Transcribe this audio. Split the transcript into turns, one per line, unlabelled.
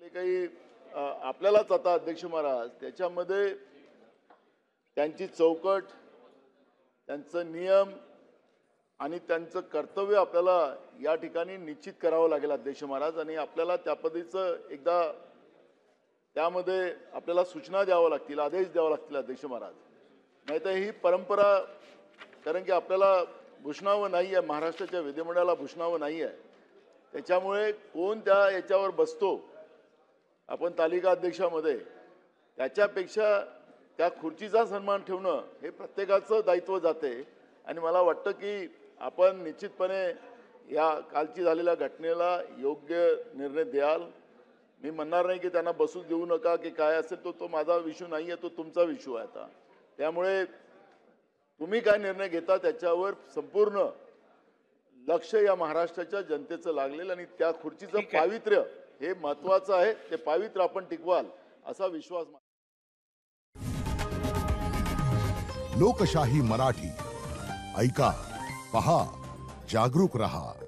ते काही आपल्यालाच आता अध्यक्ष महाराज त्याच्यामध्ये त्यांची चौकट, त्यांचं नियम आणि त्यांचं कर्तव्य आपल्याला या ठिकाणी निश्चित करावं लागेल अध्यक्ष महाराज. आणि आपल्याला त्या पद्धतीचं एकदा त्यामध्ये आपल्याला सूचना द्यावं लागतील, आदेश द्यावं लागतील अध्यक्ष महाराज. नाहीतर ही परंपरा, कारण की आपल्याला भूषणावं नाही आहे, महाराष्ट्राच्या विधिमंडळाला भूषणावं नाही आहे. त्याच्यामुळे कोण त्या याच्यावर बसतो आपण तालिका अध्यक्षामध्ये, त्याच्यापेक्षा त्या खुर्चीचा सन्मान ठेवणं हे प्रत्येकाचं दायित्व जाते. आणि मला वाटतं की आपण निश्चितपणे या कालची झालेल्या घटनेला योग्य निर्णय द्याल. मी म्हणणार नाही की त्यांना बसू देऊ नका की काय असेल, तो माझा विषय नाही आहे, तो तुमचा विषय आहे. आता त्यामुळे तुम्ही काय निर्णय घेता त्याच्यावर संपूर्ण लक्ष या महाराष्ट्राच्या जनतेचं लागलेलं आणि त्या खुर्चीचं पावित्र्य हे महत्त्वाचं आहे. ते पावित्र्य आपण टिकवाल असा विश्वास.
लोकशाही मराठी ऐका, पहा, जागरूक रहा.